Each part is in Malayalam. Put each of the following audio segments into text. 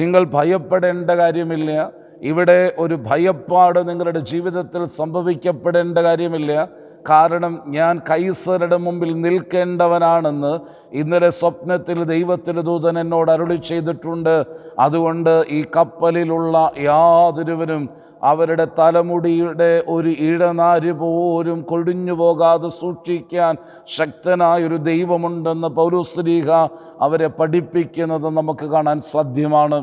നിങ്ങൾ ഭയപ്പെടേണ്ട കാര്യമില്ല. ഇവിടെ ഒരു ഭയപ്പാട് നിങ്ങളുടെ ജീവിതത്തിൽ സംഭവിക്കപ്പെടേണ്ട കാര്യമില്ല. കാരണം ഞാൻ കൈസരുടെ മുമ്പിൽ നിൽക്കേണ്ടവനാണെന്ന് ഇന്നലെ സ്വപ്നത്തിൽ ദൈവത്തിൻ്റെ ദൂതൻ എന്നോട് അരുളി ചെയ്തിട്ടുണ്ട്. അതുകൊണ്ട് ഈ കപ്പലിലുള്ള യാതൊരുവനും അവരുടെ തലമുടിയുടെ ഒരു ഇഴനാര് പോലും കൊഴിഞ്ഞു പോകാതെ സൂക്ഷിക്കാൻ ശക്തനായൊരു ദൈവമുണ്ടെന്ന് പൗലോസ്ലീഹ അവരെ പഠിപ്പിക്കുന്നത് നമുക്ക് കാണാൻ സാധ്യമാണ്.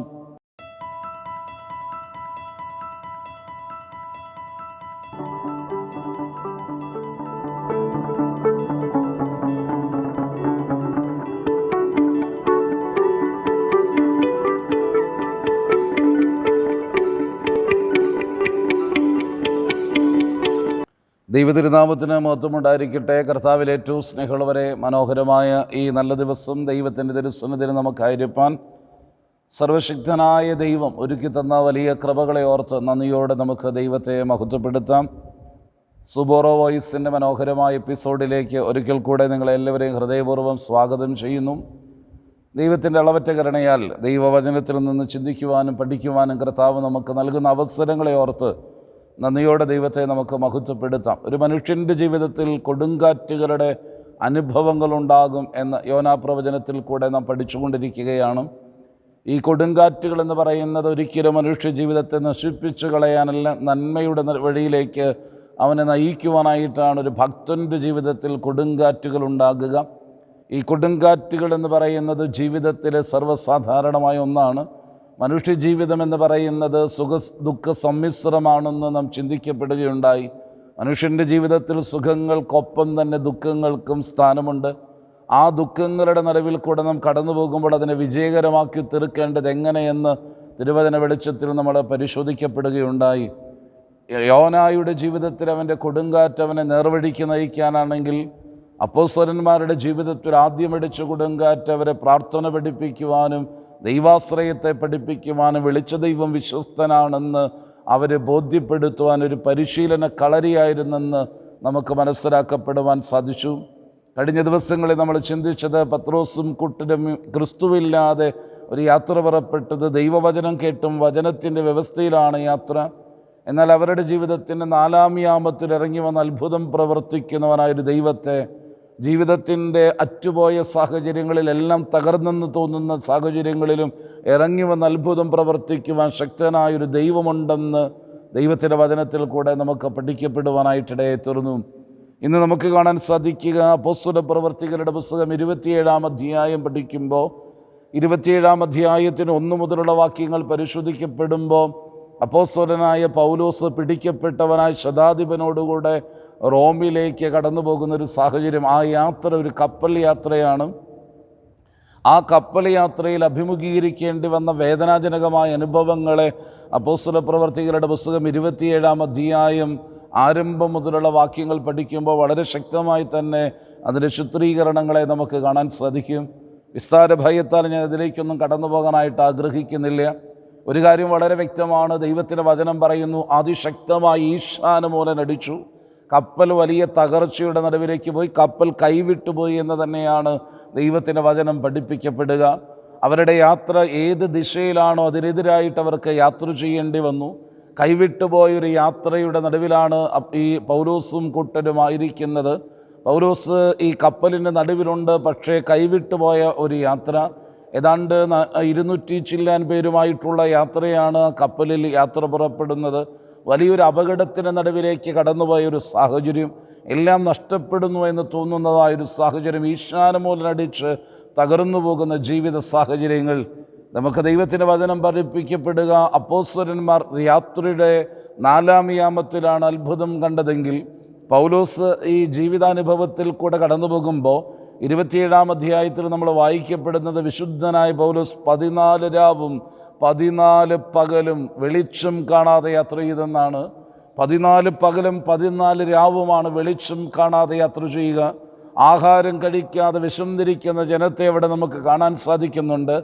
ദൈവതിരുനാമത്തിന് മഹത്വമുണ്ടായിരിക്കട്ടെ. കർത്താവിൽ ഏറ്റവും സ്നേഹമുള്ളവരെ, മനോഹരമായ ഈ നല്ല ദിവസം ദൈവത്തിൻ്റെ തിരുസന്നിധിയിൽ നമുക്കായിരിക്കാൻ സർവശക്തനായ ദൈവം ഒരുക്കി തന്ന വലിയ കൃപകളെ ഓർത്ത് നന്ദിയോടെ നമുക്ക് ദൈവത്തെ മഹത്വപ്പെടുത്താം. സുബോറോ വോയിസിൻ്റെ മനോഹരമായ എപ്പിസോഡിലേക്ക് ഒരിക്കൽ കൂടെ നിങ്ങളെല്ലാവരെയും ഹൃദയപൂർവ്വം സ്വാഗതം ചെയ്യുന്നു. ദൈവത്തിൻ്റെ അളവറ്റ കരുണയാൽ ദൈവവചനത്തിൽ നിന്ന് ചിന്തിക്കുവാനും പഠിക്കുവാനും കർത്താവ് നമുക്ക് നൽകുന്ന അവസരങ്ങളെ ഓർത്ത് നന്ദിയോടെ ദൈവത്തെ നമുക്ക് മഹത്വപ്പെടുത്താം. ഒരു മനുഷ്യൻ്റെ ജീവിതത്തിൽ കൊടുങ്കാറ്റുകളുടെ അനുഭവങ്ങളുണ്ടാകും എന്ന് യോനാ പ്രവചനത്തിൽ കൂടെ നാം പഠിച്ചുകൊണ്ടിരിക്കുകയാണ്. ഈ കൊടുങ്കാറ്റുകൾ എന്ന് പറയുന്നത് ഒരിക്കലും മനുഷ്യ ജീവിതത്തെ നശിപ്പിച്ചു കളയാനല്ല, നന്മയുടെ വഴിയിലേക്ക് അവനെ നയിക്കുവാനായിട്ടാണ് ഒരു ഭക്തൻ്റെ ജീവിതത്തിൽ കൊടുങ്കാറ്റുകൾ ഉണ്ടാകുക. ഈ കൊടുങ്കാറ്റുകൾ എന്ന് പറയുന്നത് ജീവിതത്തിലെ സർവ്വസാധാരണമായ ഒന്നാണ്. മനുഷ്യജീവിതം എന്ന് പറയുന്നത് ദുഃഖ സമ്മിശ്രമാണെന്ന് നാം ചിന്തിക്കപ്പെടുകയുണ്ടായി. മനുഷ്യൻ്റെ ജീവിതത്തിൽ സുഖങ്ങൾക്കൊപ്പം തന്നെ ദുഃഖങ്ങൾക്കും സ്ഥാനമുണ്ട്. ആ ദുഃഖങ്ങളുടെ നടുവിൽ കൂടെ നാം കടന്നു പോകുമ്പോൾ അതിനെ വിജയകരമാക്കി തീർക്കേണ്ടത് എങ്ങനെയെന്ന് തിരുവചന വെളിച്ചത്തിൽ നമ്മൾ പരിശോധിക്കപ്പെടുകയുണ്ടായി. യോനായുടെ ജീവിതത്തിൽ അവൻ്റെ കൊടുങ്കാറ്റ് അവനെ നേർവഴിക്ക് നയിക്കാനാണെങ്കിൽ, അപ്പോസ്തലന്മാരുടെ ജീവിതത്തിൽ ആദ്യമടിച്ച കൊടുങ്കാറ്റ് അവരെ പ്രാർത്ഥന പഠിപ്പിക്കുവാനും ദൈവാശ്രയത്തെ പഠിപ്പിക്കുവാനും വിളിച്ച ദൈവം വിശ്വസ്തനാണെന്ന് അവരെ ബോധ്യപ്പെടുത്തുവാൻ ഒരു പരിശീലന കളരിയായിരുന്നെന്ന് നമുക്ക് മനസ്സിലാക്കപ്പെടുവാൻ സാധിച്ചു. കഴിഞ്ഞ ദിവസങ്ങളിൽ നമ്മൾ ചിന്തിച്ചത് പത്രോസും കൂട്ടരും ക്രിസ്തുവില്ലാതെ ഒരു യാത്ര പുറപ്പെട്ടത് ദൈവവചനം കേട്ടും വചനത്തിൻ്റെ വ്യവസ്ഥയിലാണ് യാത്ര. എന്നാൽ അവരുടെ ജീവിതത്തിൻ്റെ 4-ാം യാമത്തിൽ ഇറങ്ങി വന്ന അത്ഭുതം പ്രവർത്തിക്കുന്നവനായൊരു ദൈവത്തെ, ജീവിതത്തിൻ്റെ അറ്റുപോയ സാഹചര്യങ്ങളിലെല്ലാം തകർന്നെന്ന് തോന്നുന്ന സാഹചര്യങ്ങളിലും ഇറങ്ങി വന്ന് അത്ഭുതം പ്രവർത്തിക്കുവാൻ ശക്തനായൊരു ദൈവമുണ്ടെന്ന് ദൈവത്തിൻ്റെ വചനത്തിൽ കൂടെ നമുക്ക് പഠിക്കപ്പെടുവാനായിട്ടിടയെ തീർന്നു. ഇന്ന് നമുക്ക് കാണാൻ സാധിക്കുക, അപ്പോസ്തല പ്രവർത്തികളുടെ പുസ്തകം 27-ാം അധ്യായം പഠിക്കുമ്പോൾ 27-ാം അധ്യായത്തിന് 1 മുതലുള്ള വാക്യങ്ങൾ പരിശോധിക്കപ്പെടുമ്പോൾ അപ്പോസ്തലനായ പൗലോസ് പിടിക്കപ്പെട്ടവനായ ശതാധിപനോടുകൂടെ റോമിലേക്ക് കടന്നു പോകുന്നൊരു സാഹചര്യം. ആ യാത്ര ഒരു കപ്പൽ യാത്രയാണ്. ആ കപ്പൽ യാത്രയിൽ അഭിമുഖീകരിക്കേണ്ടി വന്ന വേദനാജനകമായ അനുഭവങ്ങളെ അപ്പോസ്തല പ്രവർത്തികളുടെ പുസ്തകം 27-ാം അധ്യായം ആരംഭം മുതലുള്ള വാക്യങ്ങൾ പഠിക്കുമ്പോൾ വളരെ ശക്തമായി തന്നെ അതിൻ്റെ ചിത്രീകരണങ്ങളെ നമുക്ക് കാണാൻ സാധിക്കും. വിസ്താര ഭയത്താൽ ഞാൻ ഇതിലേക്കൊന്നും കടന്നു പോകാനായിട്ട് ആഗ്രഹിക്കുന്നില്ല. ഒരു കാര്യം വളരെ വ്യക്തമാണ്. ദൈവത്തിൻ്റെ വചനം പറയുന്നു, അതിശക്തമായി ഈശാനമൂലൻ അടിച്ചു, കപ്പൽ വലിയ തകർച്ചയുടെ നടുവിലേക്ക് പോയി, കപ്പൽ കൈവിട്ടുപോയി എന്ന് തന്നെയാണ് ദൈവത്തിൻ്റെ വചനം പഠിപ്പിക്കപ്പെടുക. അവരുടെ യാത്ര ഏത് ദിശയിലാണോ അതിനെതിരായിട്ട് അവർക്ക് യാത്ര ചെയ്യേണ്ടി വന്നു. കൈവിട്ടുപോയൊരു യാത്രയുടെ നടുവിലാണ് ഈ പൗലോസും കൂട്ടരുമായിരിക്കുന്നത്. പൗലോസ് ഈ കപ്പലിൻ്റെ നടുവിലുണ്ട്, പക്ഷേ കൈവിട്ടുപോയ ഒരു യാത്ര. ഏതാണ്ട് 200 ചില്ലാൻ പേരുമായിട്ടുള്ള യാത്രയാണ് കപ്പലിൽ യാത്ര പുറപ്പെടുന്നത്. വലിയൊരു അപകടത്തിന് നടുവിലേക്ക് കടന്നുപോയൊരു സാഹചര്യം, എല്ലാം നഷ്ടപ്പെടുന്നു എന്ന് തോന്നുന്നതായൊരു സാഹചര്യം, ഈശാനമൂലനടിച്ച് തകർന്നു പോകുന്ന ജീവിത സാഹചര്യങ്ങൾ. നമുക്ക് ദൈവത്തിൻ്റെ വചനം പഠിപ്പിക്കപ്പെടുക, അപ്പോസ്തലന്മാർ യാത്രയുടെ 4-ാം യാമത്തിലാണ് അത്ഭുതം കണ്ടതെങ്കിൽ പൗലോസ് ഈ ജീവിതാനുഭവത്തിൽ കൂടെ കടന്നു പോകുമ്പോൾ 27-ാം അധ്യായത്തിൽ നമ്മൾ വായിക്കപ്പെടുന്നത് വിശുദ്ധനായ പൗലോസ് 14 രാവും 14 പകലും വെളിച്ചം കാണാതെ യാത്ര ചെയ്തെന്നാണ്. 14 പകലും 14 രാവുമാണ് വെളിച്ചം കാണാതെ യാത്ര ചെയ്യുക. ആഹാരം കഴിക്കാതെ വിശന്നിരിക്കുന്ന ജനത്തെ അവിടെ നമുക്ക് കാണാൻ സാധിക്കുന്നുണ്ട്.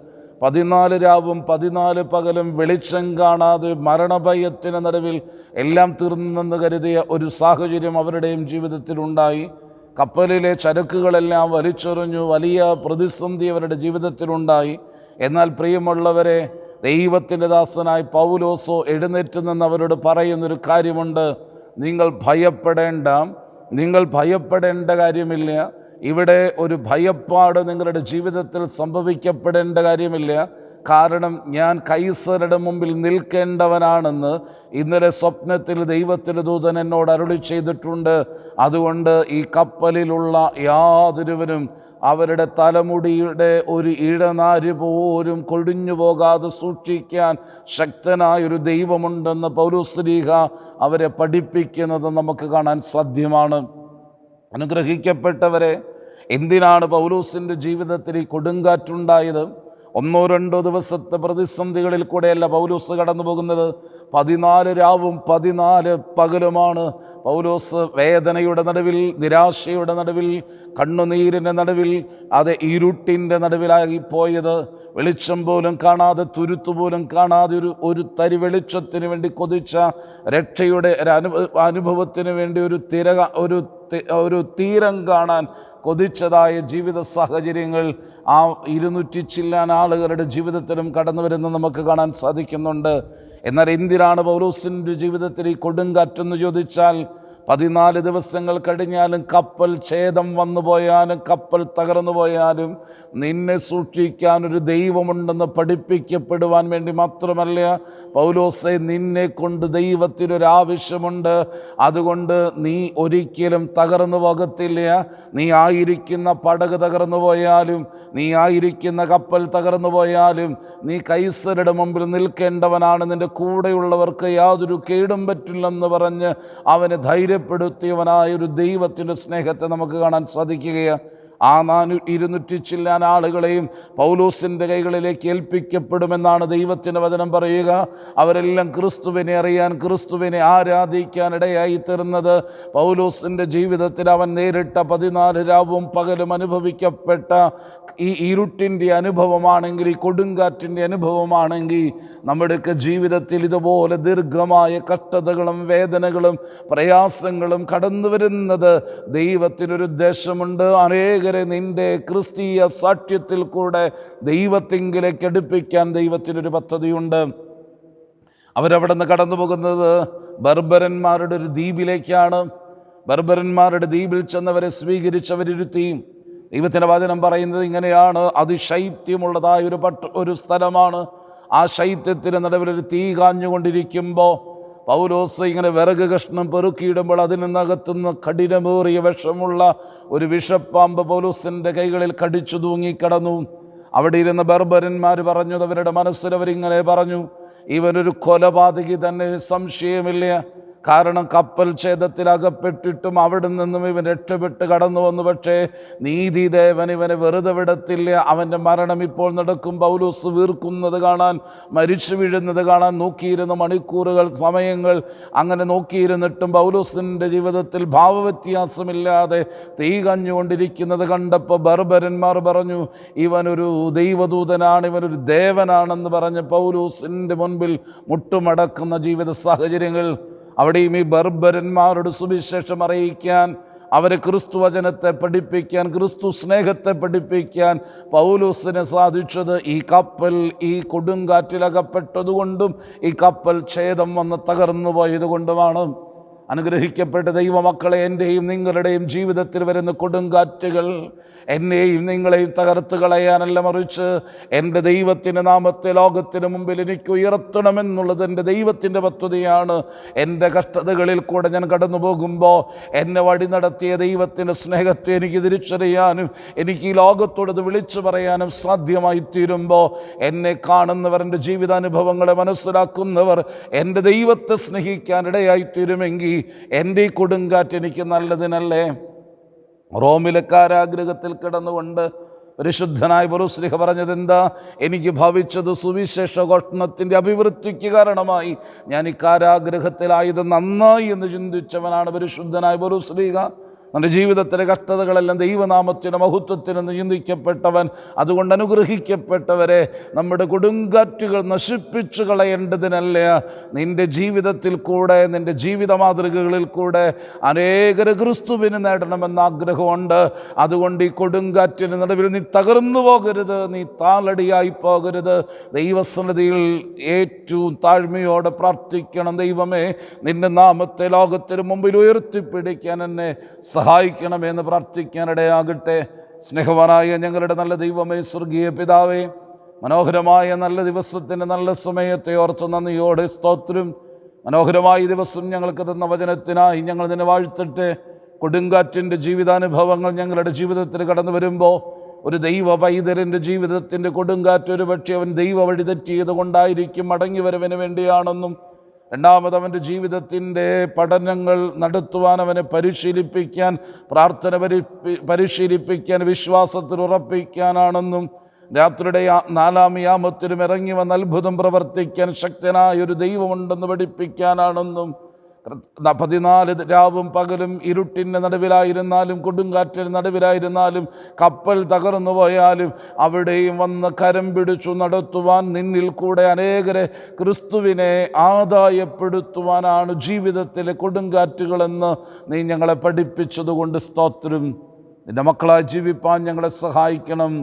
14 രാവും 14 പകലും വെളിച്ചം കാണാതെ മരണഭയത്തിന് നടുവിൽ എല്ലാം തീർന്നെന്ന് കരുതിയ ഒരു സാഹചര്യം അവരുടെയും ജീവിതത്തിലുണ്ടായി. കപ്പലിലെ ചരക്കുകളെല്ലാം വലിച്ചെറിഞ്ഞു. വലിയ പ്രതിസന്ധി അവരുടെ ജീവിതത്തിലുണ്ടായി. എന്നാൽ പ്രിയമുള്ളവരെ, ദൈവത്തിൻ്റെ ദാസനായി പൗലോസോ എഴുന്നേറ്റ് നിന്ന് അവരോട് പറയുന്നൊരു കാര്യമുണ്ട്. നിങ്ങൾ ഭയപ്പെടേണ്ട കാര്യമില്ല. ഇവിടെ ഒരു ഭയപ്പാട് നിങ്ങളുടെ ജീവിതത്തിൽ സംഭവിക്കപ്പെടേണ്ട കാര്യമില്ല. കാരണം ഞാൻ കൈസരുടെ മുമ്പിൽ നിൽക്കേണ്ടവനാണെന്ന് ഇന്നലെ സ്വപ്നത്തിൽ ദൈവത്തിൻ്റെ ദൂതൻ എന്നോട് അരുളി ചെയ്തിട്ടുണ്ട്. അതുകൊണ്ട് ഈ കപ്പലിലുള്ള യാതൊരുവനും അവരുടെ തലമുടിയുടെ ഒരു ഇഴനാര് പോലും കൊഴിഞ്ഞു പോകാതെ സൂക്ഷിക്കാൻ ശക്തനായൊരു ദൈവമുണ്ടെന്ന് പൗലോസ്ലീഹ അവരെ പഠിപ്പിക്കുന്നത് നമുക്ക് കാണാൻ സാധ്യമാണ്. അനുഗ്രഹിക്കപ്പെട്ടവരെ, എന്തിനാണ് പൗലോസിൻ്റെ ജീവിതത്തിൽ ഈ കൊടുങ്കാറ്റുണ്ടായത്? 1-2 ദിവസത്തെ പ്രതിസന്ധികളിൽ കൂടെയല്ല പൗലോസ് കടന്നു പോകുന്നത്. 14 രാവും 14 പകലുമാണ് പൗലോസ് വേദനയുടെ നടുവിൽ, നിരാശയുടെ നടുവിൽ, കണ്ണുനീരിൻ്റെ നടുവിൽ, അത് ഇരുട്ടിൻ്റെ നടുവിലായി പോയത്. വെളിച്ചം പോലും കാണാതെ, തുരുത്തുപോലും കാണാതെ, ഒരു തരി വെളിച്ചത്തിന് വേണ്ടി കൊതിച്ച രക്ഷയുടെ അനുഭവത്തിന് വേണ്ടി ഒരു തീരം കാണാൻ കൊതിച്ചതായ ജീവിത സാഹചര്യങ്ങൾ ആ 200 ചില്ലാൻ ആളുകളുടെ ജീവിതത്തിലും കടന്നു വരുന്നത് നമുക്ക് കാണാൻ സാധിക്കുന്നുണ്ട്. എന്നാൽ എന്തിനാണ് പൗലോസിൻ്റെ ജീവിതത്തിൽ ഈ കൊടുങ്കാറ്റെന്ന് ചോദിച്ചാൽ, 14 ദിവസങ്ങൾ കഴിഞ്ഞാലും, കപ്പൽ ഛേദം വന്നു പോയാലും, കപ്പൽ തകർന്നു പോയാലും നിന്നെ സൂക്ഷിക്കാൻ ഒരു ദൈവമുണ്ടെന്ന് പഠിപ്പിക്കപ്പെടുവാൻ വേണ്ടി മാത്രമല്ല. പൗലോസെ, നിന്നെ കൊണ്ട് ദൈവത്തിനൊരാവശ്യമുണ്ട്. അതുകൊണ്ട് നീ ഒരിക്കലും തകർന്നു പോകത്തില്ല. നീ ആയിരിക്കുന്ന പടക് തകർന്നു പോയാലും, നീ ആയിരിക്കുന്ന കപ്പൽ തകർന്നു പോയാലും, നീ കൈസരുടെ മുമ്പിൽ നിൽക്കേണ്ടവനാണ്. നിൻ്റെ കൂടെയുള്ളവർക്ക് യാതൊരു കേടും പറ്റില്ലെന്ന് പറഞ്ഞ് അവന് ധൈര്യപ്പെടുത്തിയവനായ ഒരു ദൈവത്തിൻ്റെ സ്നേഹത്തെ നമുക്ക് കാണാൻ സാധിക്കുകയാണ്. ആ 200 ചില്ലാൻ ആളുകളെയും പൗലോസിൻ്റെ കൈകളിലേക്ക് ഏൽപ്പിക്കപ്പെടുമെന്നാണ് ദൈവത്തിൻ്റെ വചനം പറയുക. അവരെല്ലാം ക്രിസ്തുവിനെ അറിയാൻ, ക്രിസ്തുവിനെ ആരാധിക്കാൻ ഇടയായി തീർന്നത് പൗലോസിൻ്റെ ജീവിതത്തിൽ അവൻ നേരിട്ട 14 രാവും പകലും അനുഭവിക്കപ്പെട്ട ഈ ഇരുട്ടിൻ്റെ അനുഭവമാണെങ്കിൽ, ഈ കൊടുങ്കാറ്റിൻ്റെ അനുഭവമാണെങ്കിൽ, നമ്മുടെയൊക്കെ ജീവിതത്തിൽ ഇതുപോലെ ദീർഘമായ കഷ്ടതകളും വേദനകളും പ്രയാസങ്ങളും കടന്നു വരുന്നത് ദൈവത്തിനൊരു ഉദ്ദേശമുണ്ട്. അനേകരെ നിന്റെ ക്രിസ്തീയ സാക്ഷ്യത്തിൽ കൂടെ ദൈവത്തിങ്കിലേക്ക് അടുപ്പിക്കാൻ ദൈവത്തിനൊരു പദ്ധതിയുണ്ട്. അവരവിടെ നിന്ന് കടന്നു പോകുന്നത് ബർബരന്മാരുടെ ഒരു ദ്വീപിലേക്കാണ്. ബർബരന്മാരുടെ ദ്വീപിൽ ചെന്നവരെ സ്വീകരിച്ചവരിരുത്തി. ദൈവത്തിൻ്റെ വചനം പറയുന്നത് ഇങ്ങനെയാണ്: അതിശൈത്യമുള്ളതായ ഒരു സ്ഥലമാണ്. ആ ശൈത്യത്തിന് നടുവിലൊരു തീ കാഞ്ഞുകൊണ്ടിരിക്കുമ്പോൾ പൗലോസ് ഇങ്ങനെ വിറക് കഷ്ണം പെറുക്കിയിടുമ്പോൾ അതിൽ നിന്നകത്തുനിന്ന് കഠിനമേറിയ വിഷമുള്ള ഒരു വിഷപ്പാമ്പ് പൗലോസിൻ്റെ കൈകളിൽ കടിച്ചു തൂങ്ങിക്കിടന്നു. അവിടെ ഇരുന്ന ബർബരന്മാർ പറഞ്ഞു, അവരുടെ മനസ്സിൽ അവരിങ്ങനെ പറഞ്ഞു, ഇവനൊരു കൊലപാതകി തന്നെ, സംശയമില്ല. കാരണം കപ്പൽ ഛേദത്തിൽ അകപ്പെട്ടിട്ടും അവിടെ നിന്നും ഇവൻ രക്ഷപ്പെട്ട് കടന്നു വന്നു. പക്ഷേ നീതിദേവൻ ഇവനെ വെറുതെ വിടത്തില്ല. അവൻ്റെ മരണം ഇപ്പോൾ നടക്കും. പൗലോസ് വീർക്കുന്നത് കാണാൻ, മരിച്ചു വീഴുന്നത് കാണാൻ നോക്കിയിരുന്ന മണിക്കൂറുകൾ, സമയങ്ങൾ അങ്ങനെ നോക്കിയിരുന്നിട്ടും പൗലോസിൻ്റെ ജീവിതത്തിൽ ഭാവവ്യത്യാസമില്ലാതെ തീ കഞ്ഞുകൊണ്ടിരിക്കുന്നത് കണ്ടപ്പോൾ ബർബരന്മാർ പറഞ്ഞു, ഇവനൊരു ദൈവദൂതനാണ്, ഇവനൊരു ദേവനാണെന്ന് പറഞ്ഞ് പൗലോസിൻ്റെ മുൻപിൽ മുട്ടുമടക്കുന്ന ജീവിത സാഹചര്യങ്ങൾ. അവിടെയും ഈ ബർബരന്മാരോട് സുവിശേഷം അറിയിക്കാൻ, അവരെ ക്രിസ്തു വചനത്തെ പഠിപ്പിക്കാൻ, ക്രിസ്തു സ്നേഹത്തെ പഠിപ്പിക്കാൻ പൗലോസിന് സാധിച്ചത് ഈ കപ്പൽ ഈ കൊടുങ്കാറ്റിലകപ്പെട്ടതുകൊണ്ടും ഈ കപ്പൽ ഛേദം വന്ന് തകർന്നു പോയതുകൊണ്ടുമാണ്. അനുഗ്രഹിക്കപ്പെട്ട ദൈവമക്കളെ, എൻ്റെയും നിങ്ങളുടെയും ജീവിതത്തിൽ വരുന്ന കൊടുങ്കാറ്റുകൾ എന്നെയും നിങ്ങളെയും തകർത്ത് കളയാനല്ല, മറിച്ച് എൻ്റെ ദൈവത്തിൻ്റെ നാമത്തെ ലോകത്തിന് മുമ്പിൽ എനിക്ക് ഉയർത്തണമെന്നുള്ളത് എൻ്റെ ദൈവത്തിൻ്റെ പദ്ധതിയാണ്. എൻ്റെ കഷ്ടതകളിൽ കൂടെ ഞാൻ കടന്നു പോകുമ്പോൾ എന്നെ വഴി നടത്തിയ ദൈവത്തിൻ്റെ സ്നേഹത്തെ എനിക്ക് തിരിച്ചറിയാനും എനിക്ക് ഈ ലോകത്തോടത് വിളിച്ചു പറയാനും സാധ്യമായി തീരുമ്പോൾ, എന്നെ കാണുന്നവർ, എൻ്റെ ജീവിതാനുഭവങ്ങളെ മനസ്സിലാക്കുന്നവർ എൻ്റെ ദൈവത്തെ സ്നേഹിക്കാൻ ഇടയായിത്തീരുമെങ്കിൽ എൻ്റെ ഈ കൊടുങ്കാറ്റ് എനിക്ക് നല്ലതിനല്ലേ? റോമിലെ കാരാഗൃഹത്തിൽ കിടന്നുകൊണ്ട് പരിശുദ്ധനായ പൗലോസ് പറഞ്ഞത് എന്താ? എനിക്ക് ഭവിച്ചത് സുവിശേഷ ഘോഷണത്തിൻ്റെ അഭിവൃദ്ധിക്ക് കാരണമായി. ഞാൻ ഈ കാരാഗൃഹത്തിലായത് നന്നായി എന്ന് ചിന്തിച്ചവനാണ് പരിശുദ്ധനായ പൗലോസ്. നമ്മുടെ ജീവിതത്തിലെ കഷ്ടതകളെല്ലാം ദൈവനാമത്തിന് മഹത്വത്തിന് നിയന്ത്രിക്കപ്പെട്ടവൻ. അതുകൊണ്ട് അനുഗ്രഹിക്കപ്പെട്ടവരെ, നമ്മുടെ കൊടുങ്കാറ്റുകൾ നശിപ്പിച്ചു കളയേണ്ടതിനല്ല, നിൻ്റെ ജീവിതത്തിൽ കൂടെ, നിൻ്റെ ജീവിത മാതൃകകളിൽ കൂടെ അനേകരെ ക്രിസ്തുവിന് നേടണമെന്ന ആഗ്രഹമുണ്ട്. അതുകൊണ്ട് ഈ കൊടുങ്കാറ്റിന് നടുവിൽ നീ തകർന്നു പോകരുത്, നീ താളടിയായി പോകരുത്. ദൈവസന്നിധിയിൽ ഏറ്റവും താഴ്മയോടെ പ്രാർത്ഥിക്കണം. ദൈവമേ, നിൻ്റെ നാമത്തെ ലോകത്തിന് മുമ്പിൽ ഉയർത്തിപ്പിടിക്കാൻ എന്നെ സഹായിക്കണമെന്ന് പ്രാർത്ഥിക്കാനിടയാകട്ടെ. സ്നേഹവാനായ ഞങ്ങളുടെ നല്ല ദൈവമേ, സ്വർഗീയ പിതാവേ, മനോഹരമായ നല്ല ദിവസത്തിൻ്റെ നല്ല സമയത്തെ ഓർത്ത് നന്ദിയോടെ സ്തോത്രം. മനോഹരമായ ദിവസം ഞങ്ങൾക്ക് തന്ന വചനത്തിനായി ഞങ്ങൾ നിന്നെ വാഴ്ത്തട്ടെ. കൊടുങ്കാറ്റിൻ്റെ ജീവിതാനുഭവങ്ങൾ ഞങ്ങളുടെ ജീവിതത്തിൽ കടന്നു വരുമ്പോൾ, ഒരു ദൈവ പൈതലിൻ്റെ ജീവിതത്തിൻ്റെ കൊടുങ്കാറ്റ് ഒരു പക്ഷേ അവൻ ദൈവ വഴി തെറ്റിയത് കൊണ്ടായിരിക്കും, മടങ്ങി വരവിന് വേണ്ടിയാണെന്നും, രണ്ടാമത് അവൻ്റെ ജീവിതത്തിൻ്റെ പഠനങ്ങൾ നടത്തുവാൻ, അവനെ പരിശീലിപ്പിക്കാൻ, പ്രാർത്ഥന പരിശീലിപ്പിക്കാൻ, വിശ്വാസത്തിൽ ഉറപ്പിക്കാനാണെന്നും, രാത്രിയുടെ 4-ാം യാമത്തിലും ഇറങ്ങി വന്ന് അത്ഭുതം പ്രവർത്തിക്കാൻ ശക്തനായ ഒരു ദൈവമുണ്ടെന്ന് പഠിപ്പിക്കാനാണെന്നും, 14 രാവും പകലും ഇരുട്ടിൻ്റെ നടുവിലായിരുന്നാലും, കൊടുങ്കാറ്റിന് നടുവിലായിരുന്നാലും, കപ്പൽ തകർന്നു പോയാലും അവിടെയും വന്ന് കരം പിടിച്ചു നടത്തുവാൻ, നിന്നിൽ കൂടെ അനേകരെ ക്രിസ്തുവിനെ ആദായപ്പെടുത്തുവാനാണ് ജീവിതത്തിലെ കൊടുങ്കാറ്റുകളെന്ന് നീ ഞങ്ങളെ പഠിപ്പിച്ചതുകൊണ്ട് സ്തോത്രം. നിൻ്റെ മക്കളായി ജീവിപ്പാൻ ഞങ്ങളെ സഹായിക്കണം.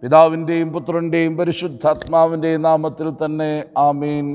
പിതാവിൻ്റെയും പുത്രൻ്റെയും പരിശുദ്ധാത്മാവിൻ്റെയും നാമത്തിൽ തന്നെ ആമീൻ.